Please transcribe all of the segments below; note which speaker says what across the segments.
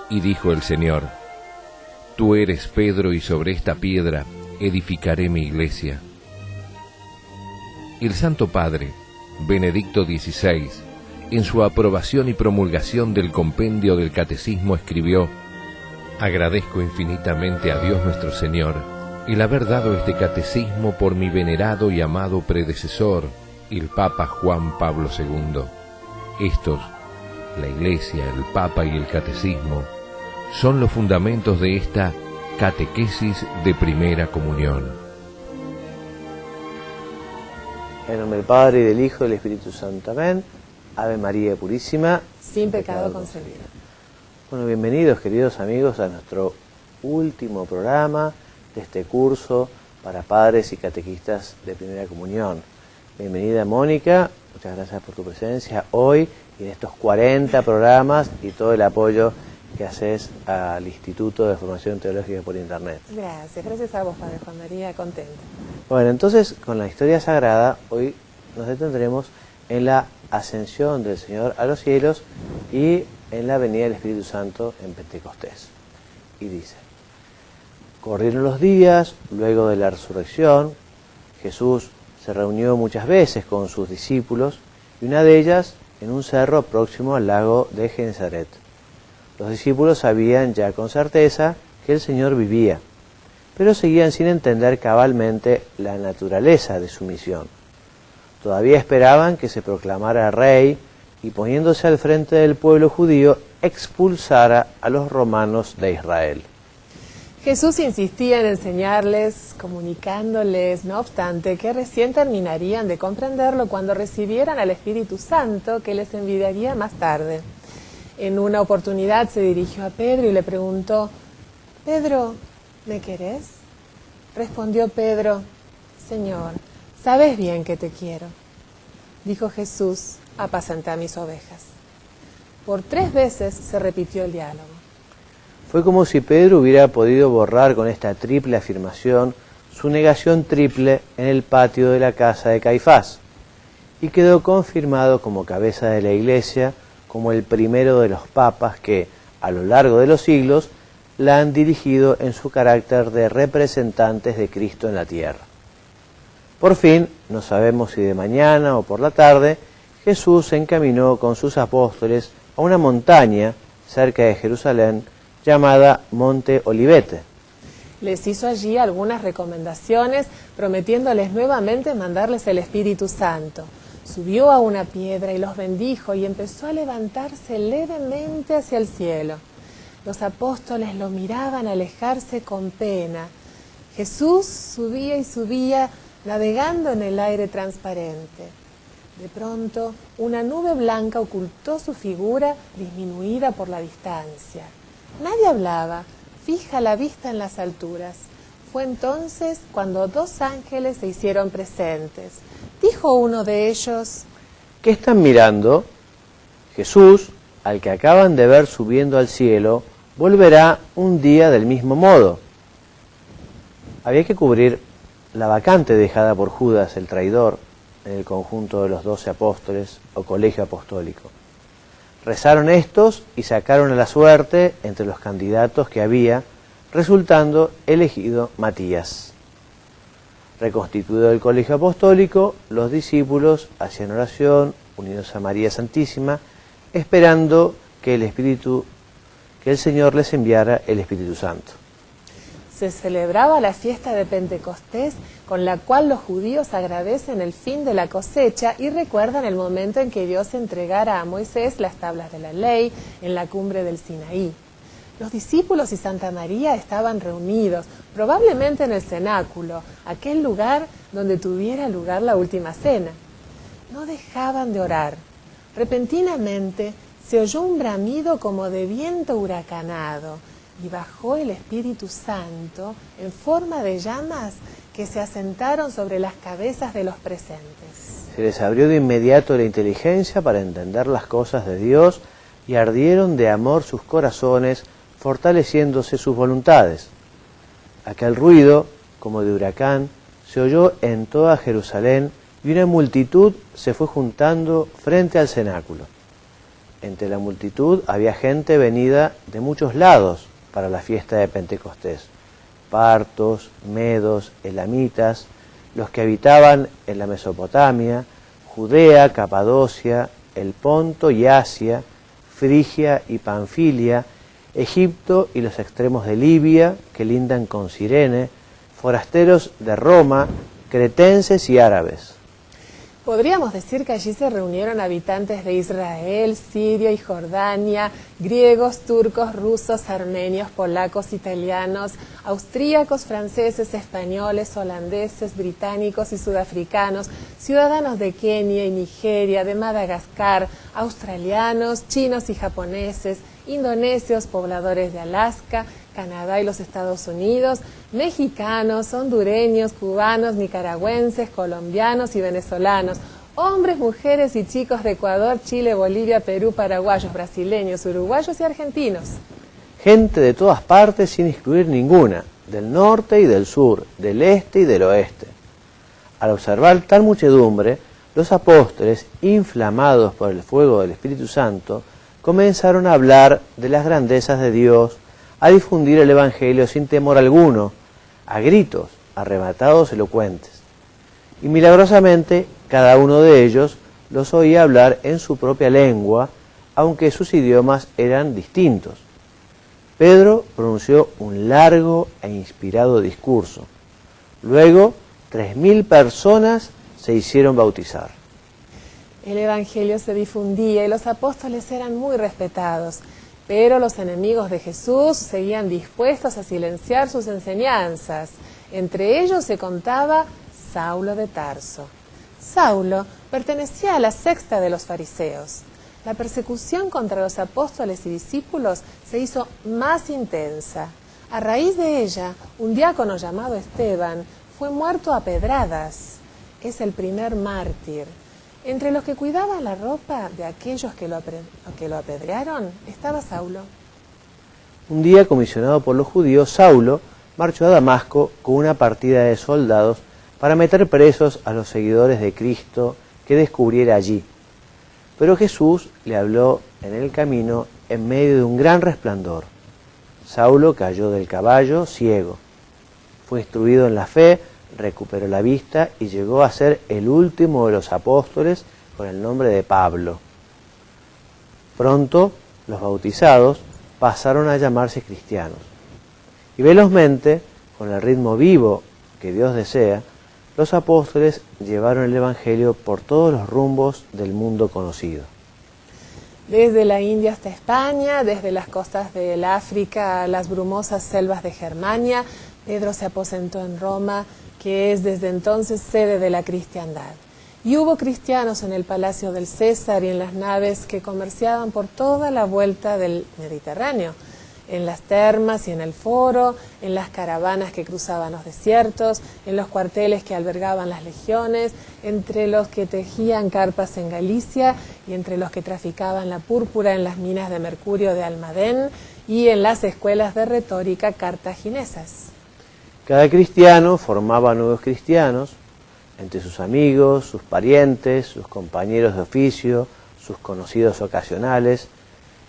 Speaker 1: Y dijo el Señor: Tú eres Pedro, y sobre esta piedra edificaré mi iglesia. El Santo Padre, Benedicto XVI, en su aprobación y promulgación del compendio del Catecismo escribió: Agradezco infinitamente a Dios nuestro Señor el haber dado este catecismo por mi venerado y amado predecesor, el Papa Juan Pablo II. Estos, la Iglesia, el Papa y el Catecismo, son los fundamentos de esta catequesis de primera comunión.
Speaker 2: En nombre del Padre, y del Hijo, y del Espíritu Santo. Amén. Ave María Purísima,
Speaker 3: sin pecado concebida.
Speaker 2: Bueno, bienvenidos, queridos amigos, a nuestro último programa de este curso para padres y catequistas de primera comunión. Bienvenida, Mónica, muchas gracias por tu presencia hoy y en estos 40 programas y todo el apoyo que haces al Instituto de Formación Teológica por Internet.
Speaker 3: Gracias a vos, Padre Juan María, contento.
Speaker 2: Bueno, entonces, con la historia sagrada, hoy nos detendremos en la ascensión del Señor a los cielos y en la venida del Espíritu Santo en Pentecostés. Y dice: corrieron los días, luego de la resurrección, Jesús se reunió muchas veces con sus discípulos, y una de ellas en un cerro próximo al lago de Genesaret. Los discípulos sabían ya con certeza que el Señor vivía, pero seguían sin entender cabalmente la naturaleza de su misión. Todavía esperaban que se proclamara rey y, poniéndose al frente del pueblo judío, expulsara a los romanos de Israel.
Speaker 3: Jesús insistía en enseñarles, comunicándoles, no obstante, que recién terminarían de comprenderlo cuando recibieran al Espíritu Santo, que les enviaría más tarde. En una oportunidad se dirigió a Pedro y le preguntó: «Pedro, ¿me querés?». Respondió Pedro: «Señor, sabes bien que te quiero». Dijo Jesús: «Apacentá mis ovejas». Por 3 veces se repitió el diálogo.
Speaker 2: Fue como si Pedro hubiera podido borrar con esta triple afirmación su negación triple en el patio de la casa de Caifás, y quedó confirmado como cabeza de la Iglesia, como el primero de los papas que, a lo largo de los siglos, la han dirigido en su carácter de representantes de Cristo en la tierra. Por fin, no sabemos si de mañana o por la tarde, Jesús se encaminó con sus apóstoles a una montaña cerca de Jerusalén llamada Monte Olivete.
Speaker 3: Les hizo allí algunas recomendaciones, prometiéndoles nuevamente mandarles el Espíritu Santo. Subió a una piedra y los bendijo y empezó a levantarse levemente hacia el cielo. Los apóstoles lo miraban alejarse con pena. Jesús subía y subía, navegando en el aire transparente. De pronto, una nube blanca ocultó su figura, disminuida por la distancia. Nadie hablaba, fija la vista en las alturas. Fue entonces cuando 2 ángeles se hicieron presentes. Dijo uno de ellos:
Speaker 2: ¿qué están mirando? Jesús, al que acaban de ver subiendo al cielo, volverá un día del mismo modo. Había que cubrir la vacante dejada por Judas, el traidor, en el conjunto de los 12 apóstoles o colegio apostólico. Rezaron estos y sacaron a la suerte entre los candidatos que había, resultando elegido Matías. Reconstituido el colegio apostólico, los discípulos hacían oración, unidos a María Santísima, esperando que el Señor les enviara el Espíritu Santo.
Speaker 3: Se celebraba la fiesta de Pentecostés, con la cual los judíos agradecen el fin de la cosecha y recuerdan el momento en que Dios entregara a Moisés las tablas de la ley en la cumbre del Sinaí. Los discípulos y Santa María estaban reunidos, probablemente en el cenáculo, aquel lugar donde tuviera lugar la última cena. No dejaban de orar. Repentinamente se oyó un bramido como de viento huracanado y bajó el Espíritu Santo en forma de llamas que se asentaron sobre las cabezas de los presentes.
Speaker 2: Se les abrió de inmediato la inteligencia para entender las cosas de Dios y ardieron de amor sus corazones, fortaleciéndose sus voluntades. Aquel ruido, como de huracán, se oyó en toda Jerusalén y una multitud se fue juntando frente al cenáculo. entre la multitud había gente venida de muchos lados para la fiesta de Pentecostés: partos, medos, elamitas, los que habitaban en la Mesopotamia, Judea, Capadocia, el Ponto y Asia, Frigia y Panfilia, Egipto y los extremos de Libia, que lindan con Cirene, forasteros de Roma, cretenses y árabes.
Speaker 3: Podríamos decir que allí se reunieron habitantes de Israel, Siria y Jordania, griegos, turcos, rusos, armenios, polacos, italianos, austríacos, franceses, españoles, holandeses, británicos y sudafricanos, ciudadanos de Kenia y Nigeria, de Madagascar, australianos, chinos y japoneses, indonesios, pobladores de Alaska, Canadá y los Estados Unidos, mexicanos, hondureños, cubanos, nicaragüenses, colombianos y venezolanos, hombres, mujeres y chicos de Ecuador, Chile, Bolivia, Perú, paraguayos, brasileños, uruguayos y argentinos.
Speaker 2: Gente de todas partes sin excluir ninguna, del norte y del sur, del este y del oeste. Al observar tal muchedumbre, los apóstoles, inflamados por el fuego del Espíritu Santo, comenzaron a hablar de las grandezas de Dios, a difundir el Evangelio sin temor alguno, a gritos, arrebatados, elocuentes. Y milagrosamente cada uno de ellos los oía hablar en su propia lengua, aunque sus idiomas eran distintos. Pedro pronunció un largo e inspirado discurso. Luego, 3.000 personas se hicieron bautizar.
Speaker 3: El Evangelio se difundía y los apóstoles eran muy respetados. Pero los enemigos de Jesús seguían dispuestos a silenciar sus enseñanzas. Entre ellos se contaba Saulo de Tarso. Saulo pertenecía a la secta de los fariseos. La persecución contra los apóstoles y discípulos se hizo más intensa. A raíz de ella, un diácono llamado Esteban fue muerto a pedradas. Es el primer mártir. Entre los que cuidaban la ropa de aquellos que lo apedrearon estaba Saulo.
Speaker 2: Un día, comisionado por los judíos, Saulo marchó a Damasco con una partida de soldados para meter presos a los seguidores de Cristo que descubriera allí. Pero Jesús le habló en el camino en medio de un gran resplandor. Saulo cayó del caballo ciego. Fue instruido en la fe, recuperó la vista y llegó a ser el último de los apóstoles con el nombre de Pablo. Pronto los bautizados pasaron a llamarse cristianos. Y velozmente, con el ritmo vivo que Dios desea, los apóstoles llevaron el Evangelio por todos los rumbos del mundo conocido.
Speaker 3: Desde la India hasta España, desde las costas del África a las brumosas selvas de Germania, Pedro se aposentó en Roma, que es desde entonces sede de la cristiandad. Y hubo cristianos en el palacio del César y en las naves que comerciaban por toda la vuelta del Mediterráneo, en las termas y en el foro, en las caravanas que cruzaban los desiertos, en los cuarteles que albergaban las legiones, entre los que tejían carpas en Galicia y entre los que traficaban la púrpura en las minas de mercurio de Almadén y en las escuelas de retórica cartaginesas.
Speaker 2: Cada cristiano formaba nuevos cristianos, entre sus amigos, sus parientes, sus compañeros de oficio, sus conocidos ocasionales.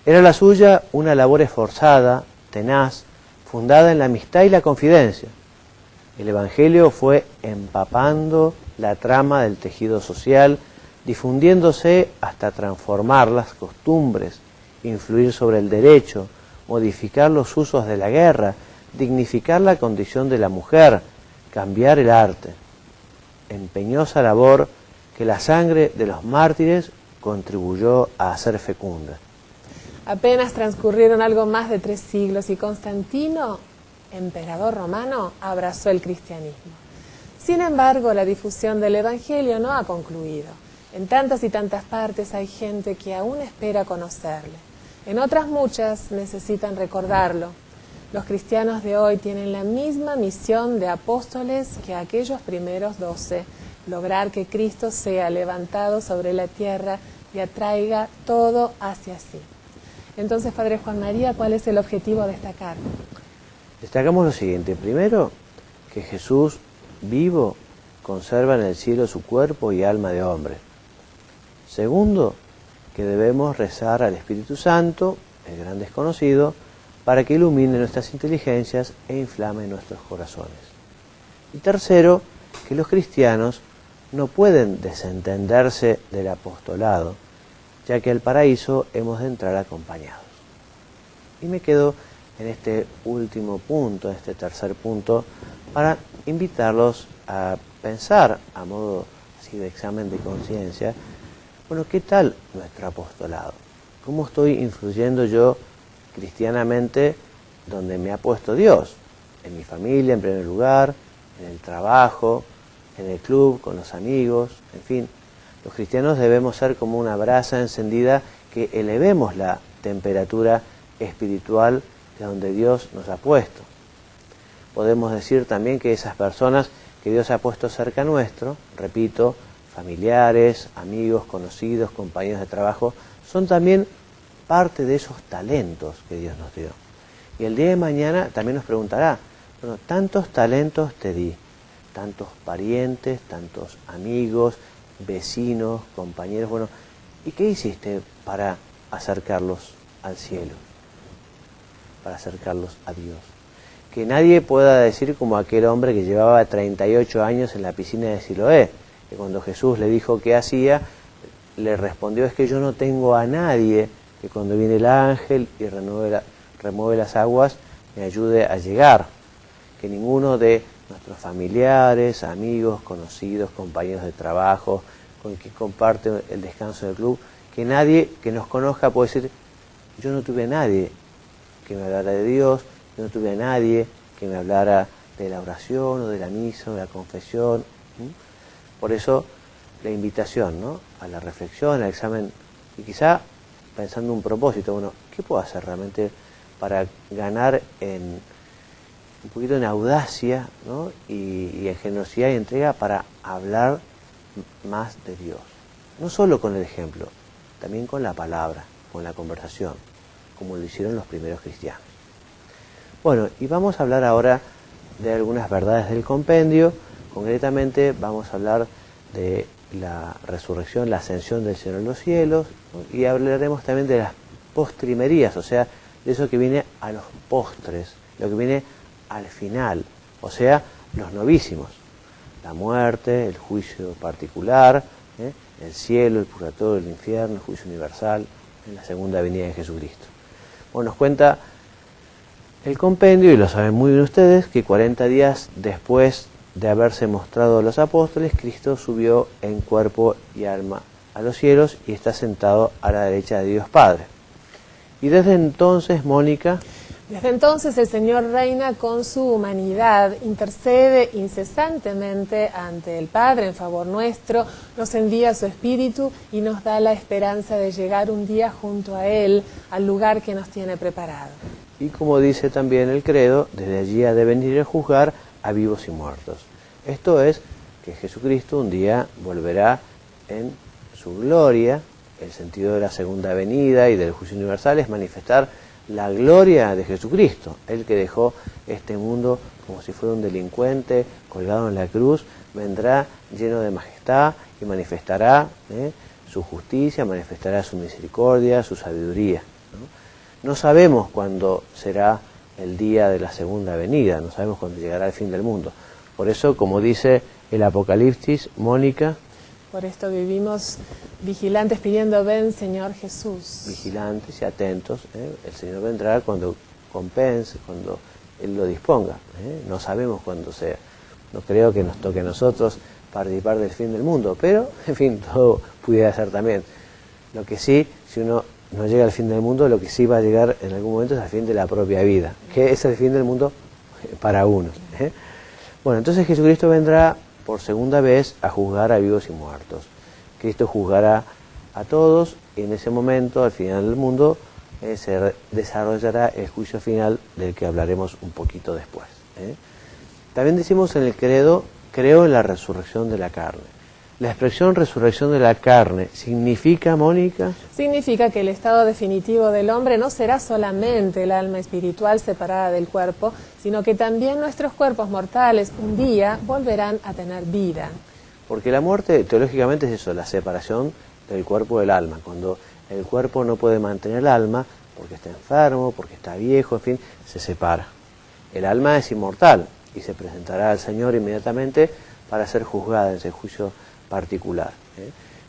Speaker 2: Era la suya una labor esforzada, tenaz, fundada en la amistad y la confidencia. El Evangelio fue empapando la trama del tejido social, difundiéndose hasta transformar las costumbres, influir sobre el derecho, modificar los usos de la guerra, dignificar la condición de la mujer, cambiar el arte. Empeñosa labor que la sangre de los mártires contribuyó a hacer fecunda.
Speaker 3: Apenas transcurrieron algo más de 3 siglos y Constantino, emperador romano, abrazó el cristianismo. Sin embargo, la difusión del Evangelio no ha concluido. En tantas y tantas partes hay gente que aún espera conocerle. En otras muchas necesitan recordarlo. Los cristianos de hoy tienen la misma misión de apóstoles que aquellos primeros 12, lograr que Cristo sea levantado sobre la tierra y atraiga todo hacia sí. Entonces, Padre Juan María, ¿cuál es el objetivo de esta carta?
Speaker 2: Destacamos lo siguiente. Primero, que Jesús, vivo, conserva en el cielo su cuerpo y alma de hombre. Segundo, que debemos rezar al Espíritu Santo, el gran desconocido, para que ilumine nuestras inteligencias e inflame nuestros corazones. Y tercero, que los cristianos no pueden desentenderse del apostolado, ya que al paraíso hemos de entrar acompañados. Y me quedo en este último punto, este tercer punto, para invitarlos a pensar a modo así de examen de conciencia, bueno, ¿qué tal nuestro apostolado? ¿Cómo estoy influyendo yo cristianamente donde me ha puesto Dios? En mi familia, en primer lugar, en el trabajo, en el club, con los amigos, en fin. Los cristianos debemos ser como una brasa encendida que elevemos la temperatura espiritual de donde Dios nos ha puesto. Podemos decir también que esas personas que Dios ha puesto cerca nuestro, repito, familiares, amigos, conocidos, compañeros de trabajo, son también parte de esos talentos que Dios nos dio. Y el día de mañana también nos preguntará, bueno, tantos talentos te di, tantos parientes, tantos amigos, vecinos, compañeros, bueno, ¿y qué hiciste para acercarlos al cielo? Para acercarlos a Dios. Que nadie pueda decir como aquel hombre que llevaba 38 años en la piscina de Siloé, que cuando Jesús le dijo qué hacía, le respondió, es que yo no tengo a nadie que cuando viene el ángel y remueve las aguas, me ayude a llegar. Que ninguno de nuestros familiares, amigos, conocidos, compañeros de trabajo, con quien comparte el descanso del club, que nadie que nos conozca puede decir, yo no tuve a nadie que me hablara de Dios, yo no tuve a nadie que me hablara de la oración o de la misa o de la confesión. Por eso la invitación, ¿no?, a la reflexión, al examen, y quizá pensando un propósito, bueno, ¿qué puedo hacer realmente para ganar un poquito en audacia, ¿no?, y en generosidad y entrega para hablar más de Dios? No solo con el ejemplo, también con la palabra, con la conversación, como lo hicieron los primeros cristianos. Bueno, y vamos a hablar ahora de algunas verdades del compendio. Concretamente vamos a hablar de la resurrección, la ascensión del Señor a los cielos, ¿no?, y hablaremos también de las postrimerías, o sea, de eso que viene a los postres, lo que viene al final, o sea, los novísimos, la muerte, el juicio particular, el cielo, el purgatorio, el infierno, el juicio universal, en la segunda venida de Jesucristo. Bueno, nos cuenta el compendio, y lo saben muy bien ustedes, que 40 días después de haberse mostrado a los apóstoles, Cristo subió en cuerpo y alma a los cielos y está sentado a la derecha de Dios Padre. Y desde entonces, Mónica...
Speaker 3: Desde entonces el Señor reina con su humanidad, intercede incesantemente ante el Padre en favor nuestro, nos envía su Espíritu y nos da la esperanza de llegar un día junto a Él, al lugar que nos tiene preparado.
Speaker 2: Y como dice también el credo, desde allí ha de venir a juzgar a vivos y muertos. Esto es que Jesucristo un día volverá en su gloria. El sentido de la segunda venida y del juicio universal es manifestar la gloria de Jesucristo, el que dejó este mundo como si fuera un delincuente colgado en la cruz, vendrá lleno de majestad y manifestará su justicia, manifestará su misericordia, su sabiduría, ¿no? No sabemos cuándo será el día de la segunda venida, no sabemos cuándo llegará el fin del mundo. Por eso, como dice el Apocalipsis, Mónica...
Speaker 3: Por esto vivimos vigilantes pidiendo, ven Señor Jesús.
Speaker 2: Vigilantes y atentos, el Señor vendrá cuando compense, cuando Él lo disponga. No sabemos cuándo sea. No creo que nos toque a nosotros participar del fin del mundo, pero, en fin, todo pudiera ser también. Lo que sí, si uno no llega al fin del mundo, lo que sí va a llegar en algún momento es al fin de la propia vida, que es el fin del mundo para uno. Bueno, entonces Jesucristo vendrá por segunda vez a juzgar a vivos y muertos. Cristo juzgará a todos y en ese momento, al final del mundo, se desarrollará el juicio final del que hablaremos un poquito después. También decimos en el credo, creo en la resurrección de la carne. La expresión resurrección de la carne, ¿significa, Mónica?
Speaker 3: Significa que el estado definitivo del hombre no será solamente el alma espiritual separada del cuerpo, sino que también nuestros cuerpos mortales un día volverán a tener vida.
Speaker 2: Porque la muerte teológicamente es eso, la separación del cuerpo del alma. Cuando el cuerpo no puede mantener el alma porque está enfermo, porque está viejo, en fin, se separa. El alma es inmortal y se presentará al Señor inmediatamente para ser juzgada en ese juicio particular.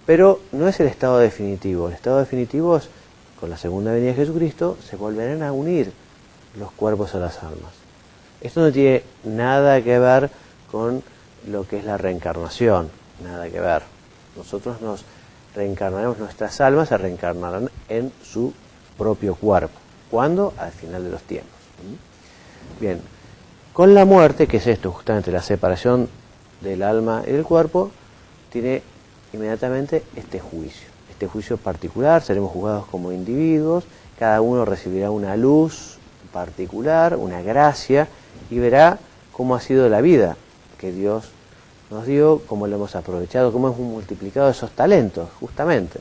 Speaker 2: Pero no es el estado definitivo. El estado definitivo es, con la segunda venida de Jesucristo, se volverán a unir los cuerpos a las almas. Esto no tiene nada que ver con lo que es la reencarnación, nada que ver. Nosotros nos reencarnaremos, nuestras almas se reencarnarán en su propio cuerpo. ¿Cuándo? Al final de los tiempos. Bien, con la muerte, que es esto, justamente la separación del alma y del cuerpo, tiene inmediatamente este juicio particular, seremos juzgados como individuos, cada uno recibirá una luz particular, una gracia, y verá cómo ha sido la vida que Dios nos dio, cómo lo hemos aprovechado, cómo hemos multiplicado esos talentos, justamente.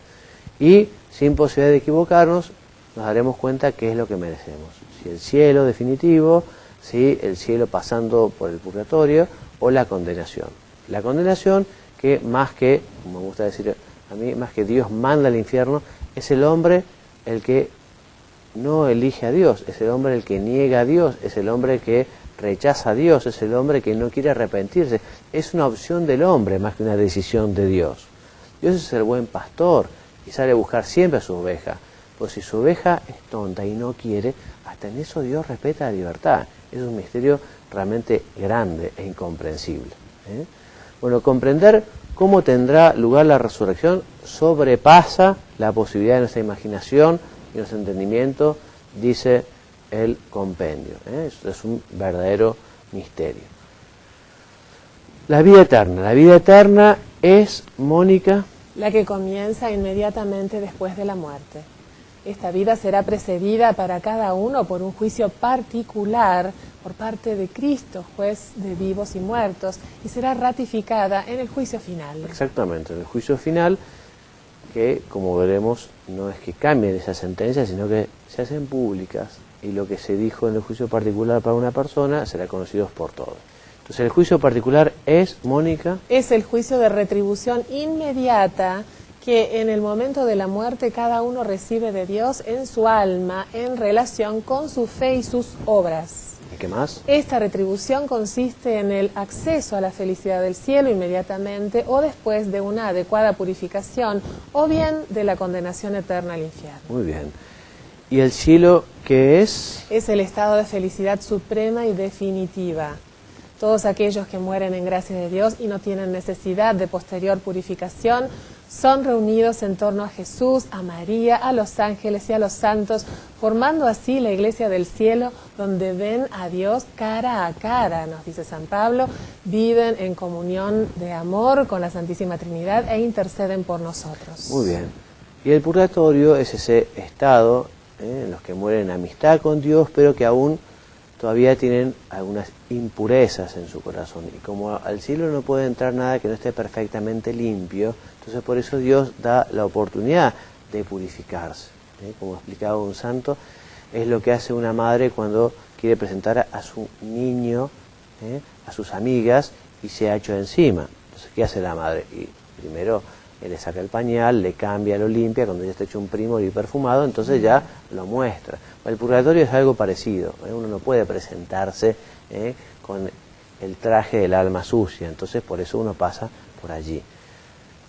Speaker 2: Y sin posibilidad de equivocarnos, nos daremos cuenta qué es lo que merecemos. Si el cielo definitivo, si el cielo pasando por el purgatorio, o la condenación. La condenación que más que, como me gusta decir a mí, más que Dios manda al infierno, es el hombre el que no elige a Dios, es el hombre el que niega a Dios, es el hombre que rechaza a Dios, es el hombre que no quiere arrepentirse. Es una opción del hombre más que una decisión de Dios. Dios es el buen pastor y sale a buscar siempre a su oveja. Pues si su oveja es tonta y no quiere, hasta en eso Dios respeta la libertad. Es un misterio realmente grande e incomprensible. Bueno, comprender cómo tendrá lugar la resurrección sobrepasa la posibilidad de nuestra imaginación y nuestro entendimiento, dice el compendio. Es un verdadero misterio. La vida eterna es, Mónica,
Speaker 3: la que comienza inmediatamente después de la muerte. Esta vida será precedida para cada uno por un juicio particular por parte de Cristo, juez de vivos y muertos, y será ratificada en el juicio final.
Speaker 2: Exactamente, en el juicio final, que como veremos no es que cambien esas sentencias, sino que se hacen públicas, y lo que se dijo en el juicio particular para una persona será conocido por todos. Entonces el juicio particular es, Mónica,
Speaker 3: es el juicio de retribución inmediata que en el momento de la muerte cada uno recibe de Dios en su alma en relación con su fe y sus obras.
Speaker 2: ¿Y qué más?
Speaker 3: Esta retribución consiste en el acceso a la felicidad del cielo inmediatamente o después de una adecuada purificación o bien de la condenación eterna al infierno.
Speaker 2: Muy bien. ¿Y el cielo qué es?
Speaker 3: Es el estado de felicidad suprema y definitiva. Todos aquellos que mueren en gracia de Dios y no tienen necesidad de posterior purificación son reunidos en torno a Jesús, a María, a los ángeles y a los santos, formando así la iglesia del cielo, donde ven a Dios cara a cara, nos dice San Pablo, viven en comunión de amor con la Santísima Trinidad e interceden por nosotros.
Speaker 2: Muy bien. Y el purgatorio es ese estado en los que mueren en amistad con Dios, pero que aún todavía tienen algunas impurezas en su corazón. Y como al cielo no puede entrar nada que no esté perfectamente limpio, entonces por eso Dios da la oportunidad de purificarse. Como explicaba un santo, es lo que hace una madre cuando quiere presentar a su niño, a sus amigas, y se ha hecho encima. Entonces, ¿qué hace la madre? Y primero le saca el pañal, le cambia, lo limpia, cuando ya está hecho un primor y perfumado, entonces ya lo muestra. El purgatorio es algo parecido, uno no puede presentarse con el traje del alma sucia, entonces por eso uno pasa por allí.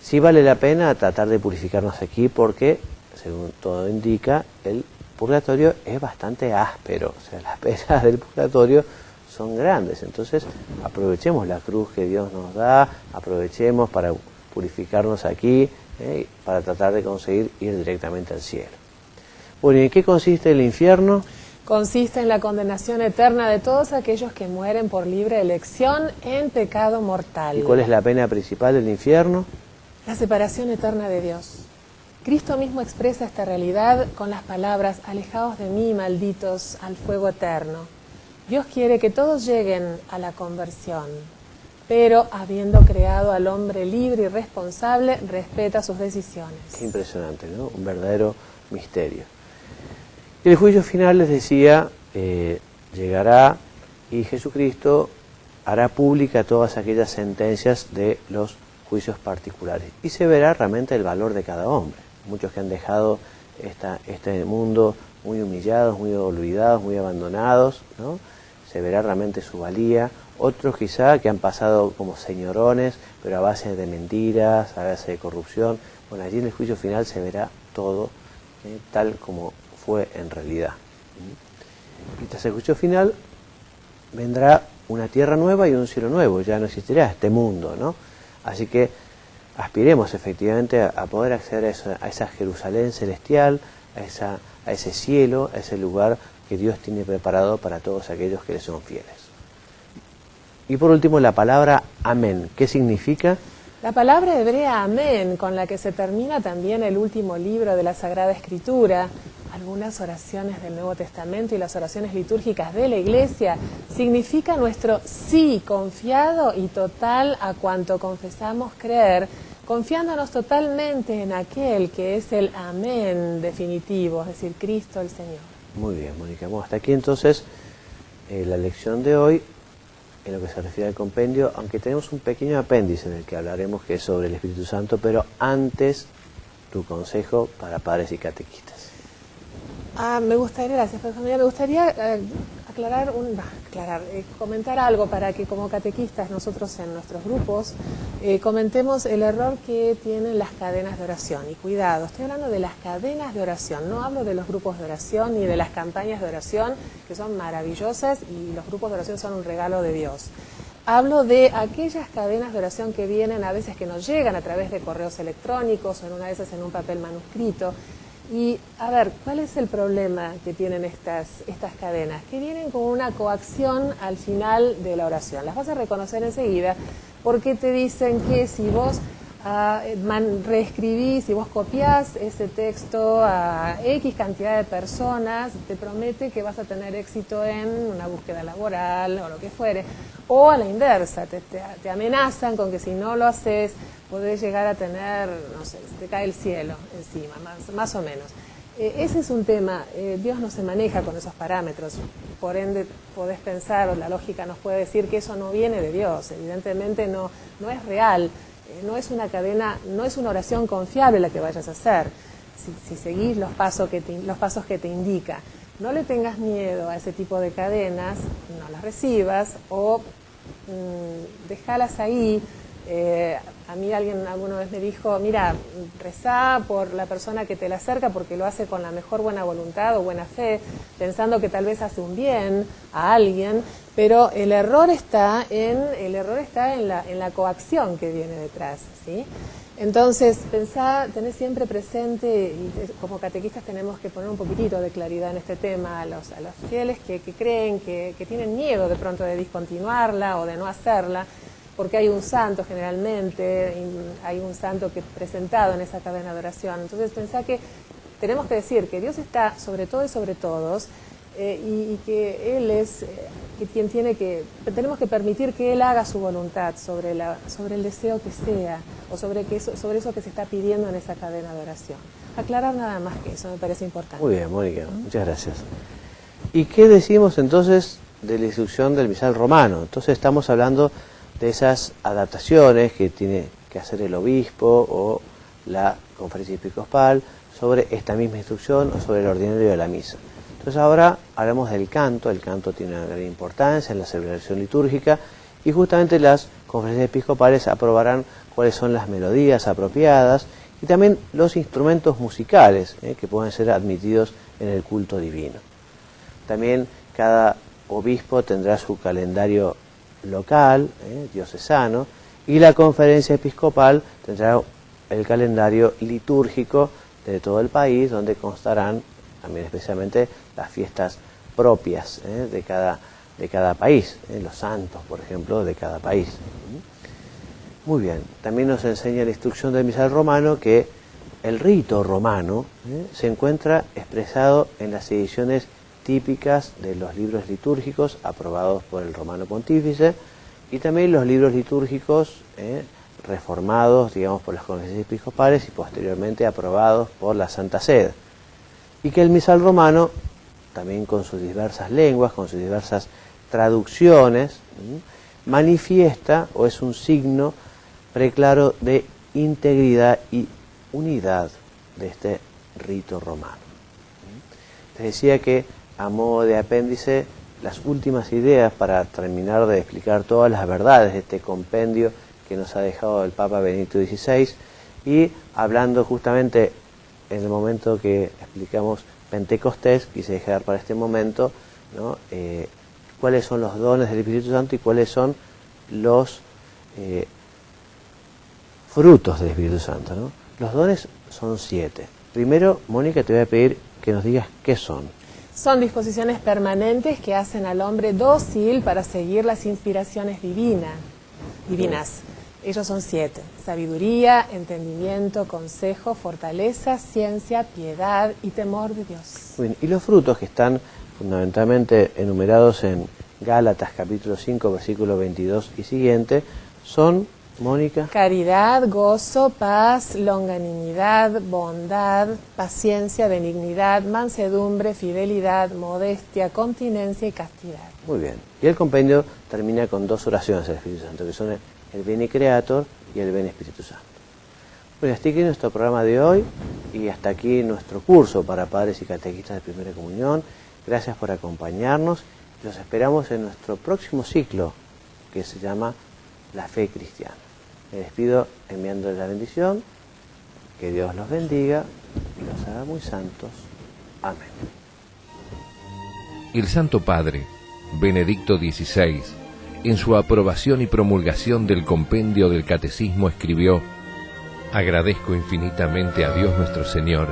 Speaker 2: Sí vale la pena tratar de purificarnos aquí porque, según todo indica, el purgatorio es bastante áspero, o sea, las penas del purgatorio son grandes, entonces aprovechemos la cruz que Dios nos da, aprovechemos para purificarnos aquí, para tratar de conseguir ir directamente al cielo. Bueno, ¿y en qué consiste el infierno?
Speaker 3: Consiste en la condenación eterna de todos aquellos que mueren por libre elección en pecado mortal.
Speaker 2: ¿Y cuál es la pena principal del infierno?
Speaker 3: La separación eterna de Dios. Cristo mismo expresa esta realidad con las palabras: alejaos de mí, malditos, al fuego eterno. Dios quiere que todos lleguen a la conversión, pero habiendo creado al hombre libre y responsable, respeta sus decisiones.
Speaker 2: Qué impresionante, ¿no? Un verdadero misterio. Y el juicio final, les decía, llegará y Jesucristo hará pública todas aquellas sentencias de los juicios particulares y se verá realmente el valor de cada hombre. Muchos que han dejado este mundo muy humillados, muy olvidados, muy abandonados, ¿no? Se verá realmente su valía. Otros quizá que han pasado como señorones, pero a base de mentiras, a base de corrupción. Bueno, allí en el juicio final se verá todo tal como fue en realidad. Y tras el juicio final vendrá una tierra nueva y un cielo nuevo, ya no existirá este mundo, ¿no? Así que aspiremos efectivamente a poder acceder a esa Jerusalén celestial, a ese cielo, a ese lugar que Dios tiene preparado para todos aquellos que le son fieles. Y por último la palabra amén. ¿Qué significa?
Speaker 3: La palabra hebrea amén, con la que se termina también el último libro de la Sagrada Escritura, algunas oraciones del Nuevo Testamento y las oraciones litúrgicas de la Iglesia, significa nuestro sí confiado y total a cuanto confesamos creer, confiándonos totalmente en aquel que es el amén definitivo, es decir, Cristo el Señor.
Speaker 2: Muy bien, Mónica. Bueno, hasta aquí entonces la lección de hoy en lo que se refiere al compendio, aunque tenemos un pequeño apéndice del que hablaremos, que es sobre el Espíritu Santo, pero antes tu consejo para padres y catequistas.
Speaker 3: Me gustaría, gracias, me gustaría comentar algo para que como catequistas nosotros en nuestros grupos comentemos el error que tienen las cadenas de oración. Y cuidado, estoy hablando de las cadenas de oración, no hablo de los grupos de oración ni de las campañas de oración, que son maravillosas y los grupos de oración son un regalo de Dios. Hablo de aquellas cadenas de oración que vienen a veces que nos llegan a través de correos electrónicos o en una de esas en un papel manuscrito. Y, a ver, ¿cuál es el problema que tienen estas cadenas? Que vienen con una coacción al final de la oración. Las vas a reconocer enseguida porque te dicen que si vos reescribís, si vos copiás ese texto a X cantidad de personas, te promete que vas a tener éxito en una búsqueda laboral o lo que fuere. O a la inversa, te amenazan con que si no lo haces, podés llegar a tener, no sé, te cae el cielo encima, más o menos. Ese es un tema, Dios no se maneja con esos parámetros, por ende podés pensar, o la lógica nos puede decir que eso no viene de Dios, evidentemente no es real, no es una cadena, no es una oración confiable la que vayas a hacer, si seguís los pasos que te indica. No le tengas miedo a ese tipo de cadenas, no las recibas o déjalas ahí. A mí alguna vez me dijo, mira, rezá por la persona que te la acerca porque lo hace con la mejor buena voluntad o buena fe, pensando que tal vez hace un bien a alguien, pero el error está en la coacción que viene detrás, ¿sí? Entonces, tenés siempre presente, y como catequistas tenemos que poner un poquitito de claridad en este tema a los fieles que creen, que tienen miedo de pronto de discontinuarla o de no hacerla, porque hay un santo generalmente, hay un santo que presentado en esa cadena de oración. Entonces pensá que tenemos que decir que Dios está sobre todo y sobre todos, y que Él es quien tenemos que permitir que Él haga su voluntad sobre el deseo que sea, o sobre eso que se está pidiendo en esa cadena de oración. Aclarar nada más que eso, me parece importante.
Speaker 2: Muy bien, Mónica, muchas gracias. ¿Y qué decimos entonces de la instrucción del misal romano? Entonces estamos hablando de esas adaptaciones que tiene que hacer el obispo o la conferencia episcopal sobre esta misma instrucción o sobre el ordinario de la misa. Entonces ahora hablamos del canto. El canto tiene una gran importancia en la celebración litúrgica y justamente las conferencias episcopales aprobarán cuáles son las melodías apropiadas y también los instrumentos musicales que pueden ser admitidos en el culto divino. También cada obispo tendrá su calendario local, diocesano, y la conferencia episcopal tendrá el calendario litúrgico de todo el país, donde constarán también especialmente las fiestas propias de cada país, los santos, por ejemplo, de cada país. Muy bien, también nos enseña la instrucción del misal romano que el rito romano se encuentra expresado en las ediciones típicas de los libros litúrgicos aprobados por el Romano Pontífice y también los libros litúrgicos reformados, digamos, por las conferencias episcopales y posteriormente aprobados por la Santa Sede. Y que el misal romano, también con sus diversas lenguas, con sus diversas traducciones, manifiesta o es un signo preclaro de integridad y unidad de este rito romano. Les decía que, a modo de apéndice, las últimas ideas para terminar de explicar todas las verdades de este compendio que nos ha dejado el Papa Benedicto XVI, y hablando justamente en el momento que explicamos Pentecostés, quise dejar para este momento, ¿no?, cuáles son los dones del Espíritu Santo y cuáles son los frutos del Espíritu Santo, ¿no? Los dones son 7. Primero, Mónica, te voy a pedir que nos digas qué son.
Speaker 3: Son disposiciones permanentes que hacen al hombre dócil para seguir las inspiraciones divinas. Ellos son 7. Sabiduría, entendimiento, consejo, fortaleza, ciencia, piedad y temor de Dios.
Speaker 2: Bien, y los frutos que están fundamentalmente enumerados en Gálatas capítulo 5, versículo 22 y siguiente, son, Mónica.
Speaker 3: Caridad, gozo, paz, longanimidad, bondad, paciencia, benignidad, mansedumbre, fidelidad, modestia, continencia y castidad.
Speaker 2: Muy bien. Y el compendio termina con 2 oraciones del Espíritu Santo, que son el Bene Creator y el Bene Espíritu Santo. Bueno, hasta aquí nuestro programa de hoy y hasta aquí nuestro curso para padres y catequistas de Primera Comunión. Gracias por acompañarnos. Los esperamos en nuestro próximo ciclo, que se llama La Fe Cristiana. Me despido enviándoles la bendición. Que Dios los bendiga y los haga muy santos. Amén.
Speaker 1: El Santo Padre, Benedicto XVI, en su aprobación y promulgación del compendio del Catecismo escribió: agradezco infinitamente a Dios nuestro Señor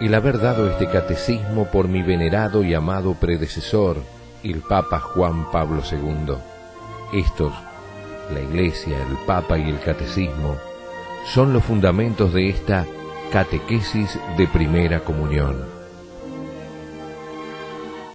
Speaker 1: el haber dado este catecismo por mi venerado y amado predecesor, el Papa Juan Pablo II. Estos, la Iglesia, el Papa y el Catecismo, son los fundamentos de esta catequesis de Primera Comunión.